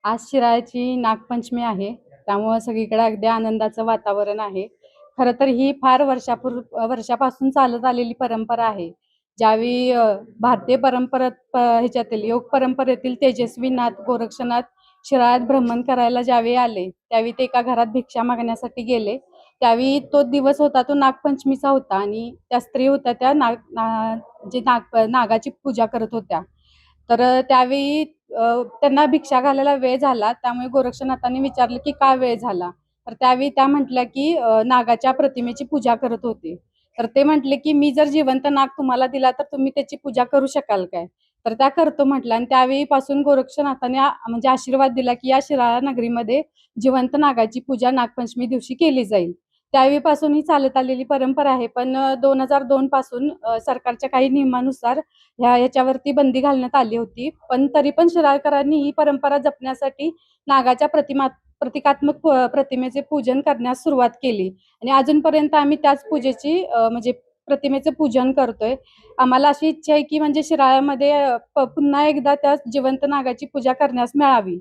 आज शिराळ्याची नागपंचमी आहे. त्यामुळे सगळीकडे अगदी आनंदाचं वातावरण आहे. खरं तर ही फार वर्षापासून चालत आलेली परंपरा आहे. ज्यावेळी भारतीय ह्याच्यातील योग परंपरेतील तेजस्वी नाथ गोरक्षनाथ शिराळ्यात भ्रमण करायला ज्यावेळी आले, त्यावेळी ते एका घरात भिक्षा मागण्यासाठी गेले. त्यावेळी तो दिवस होता तो नागपंचमीचा होता आणि त्या स्त्री होत्या त्या नागाची पूजा करत होत्या. तर त्यावेळी त्यांना भिक्षा घालायला वेळ झाला. त्यामुळे गोरक्षनाथांनी विचारलं की का वेळ झाला? तर त्यावेळी त्या म्हटल्या की नागाच्या प्रतिमेची पूजा करत होते. तर ते म्हटले की मी जर जिवंत नाग तुम्हाला दिला तर तुम्ही त्याची पूजा करू शकाल काय? तर त्या करतो म्हटलं आणि त्यावेळीपासून गोरक्षनाथांनी म्हणजे आशीर्वाद दिला की या शिराळा नगरीमध्ये जिवंत नागाची पूजा नागपंचमी दिवशी केली जाईल. त्यावेळीपासून ही चालत आलेली परंपरा आहे. पण 2002 पासून सरकारच्या काही नियमानुसार याच्यावरती बंदी घालण्यात आली होती. पण तरी पण शिराळकरांनी ही परंपरा जपण्यासाठी नागाच्या प्रतिकात्मक प्रतिमेचे पूजन करण्यास सुरुवात केली आणि अजूनपर्यंत आम्ही त्याच पूजेची म्हणजे प्रतिमेचं पूजन करतोय. आम्हाला अशी इच्छा आहे की म्हणजे शिराळ्यामध्ये पुन्हा एकदा त्या जिवंत नागाची पूजा करण्यास मिळावी.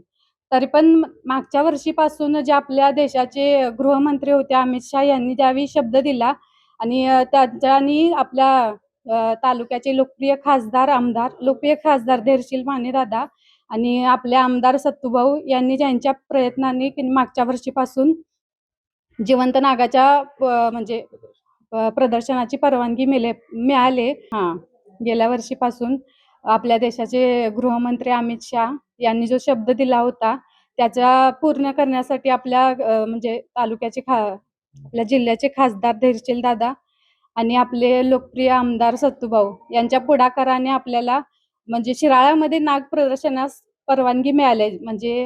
तरी पण मागच्या वर्षीपासून जे आपल्या देशाचे गृहमंत्री होते अमित शहा यांनी त्यावेळी शब्द दिला आणि त्यांनी आपल्या तालुक्याचे लोकप्रिय खासदार धैर्यशील मानेदादा आणि आपले आमदार सत्तूभाऊ यांनी ज्यांच्या प्रयत्नांनी मागच्या वर्षीपासून जिवंत नागाच्या म्हणजे प्रदर्शनाची परवानगी मिळाले. गेल्या वर्षीपासून आपल्या देशाचे गृहमंत्री अमित शहा यांनी जो शब्द दिला होता त्याचा पूर्ण करण्यासाठी आपल्या म्हणजे आपल्या जिल्ह्याचे खासदार धैर्यशील दादा आणि आपले लोकप्रिय आमदार सत्तूभाऊ यांच्या पुढाकाराने आपल्याला म्हणजे शिराळ्यामध्ये नाग प्रदर्शनास परवानगी मिळाली. म्हणजे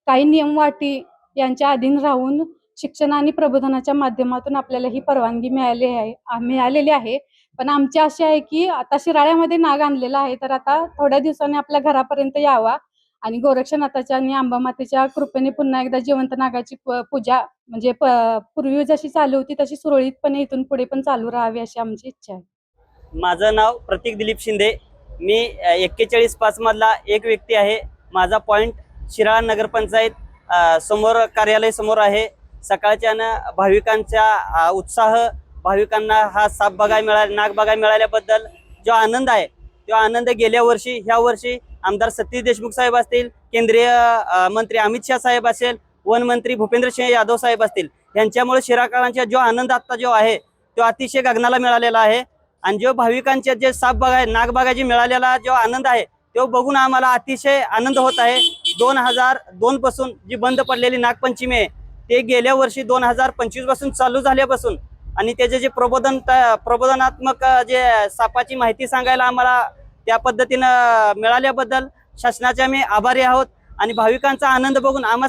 काही नियमवाटी यांच्या अधीन राहून शिक्षण आणि प्रबोधनाच्या माध्यमातून आपल्याला ही परवानगी मिळालेली आहे. पण आमची आशा आहे की आता शिराळ्यामध्ये नाग आणलेला आहे तर आता थोड्या दिवसांनी आपल्या घरापर्यंत यावा आणि गोरक्षनाथाच्या आणि अंबामातेच्या कृपेने पुन्हा एकदा जिवंत नागाची पूजा म्हणजे पूर्वी जशी चालू होती तशी सुरळीतपणे इथून पुढे पण चालू राहावी अशी आमची इच्छा आहे. माझं नाव प्रतीक दिलीप शिंदे. मी 41-5 मधला एक व्यक्ती आहे. माझा पॉइंट शिराळा नगरपंचायत समोर कार्यालय समोर आहे. सकाळच्या भाविकांचा उत्साह, भाविकांना हा साप नाग बघायला मिळाल्याबद्दल जो आनंद आहे तो आनंद गेल्या वर्षी ह्या वर्षी आमदार सतीश देशमुख साहेब असतील, केंद्रीय मंत्री अमित शाह साहेब असेल, वन मंत्री भूपेंद्र सिंह यादव साहेब असतील, यांच्यामुळे शिराळकरांचा जो आनंद आता जो आहे तो अतिशय गगनाला मिळालेला आहे. आणि जो भाविकांचे जे नाग बघायची मिळालेला जो आनंद आहे तो बघून आम्हाला अतिशय आनंद होत आहे. 2002 पासून जी बंद पडलेली नागपंचमी आहे ते गेल्या वर्षी 2025 पासून चालू झाल्यापासून आणि त्याचे जे प्रबोधनात्मक जे सापाची माहिती सांगायला आम्हाला त्या पद्धतीनं मिळाल्याबद्दल शासनाचे आम्ही आभारी आहोत. आणि भाविकांचा आनंद बघून आम्हा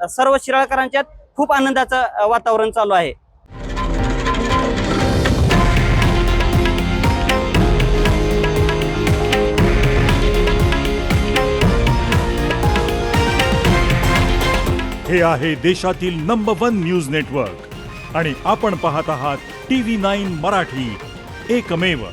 सर्व शिराळकरांच्यात खूप आनंदाचं वातावरण चालू आहे. हे आहे देशातील नंबर 1 न्यूज नेटवर्क आणि आपण पाहत आहात TV9 मराठी, एकमेव.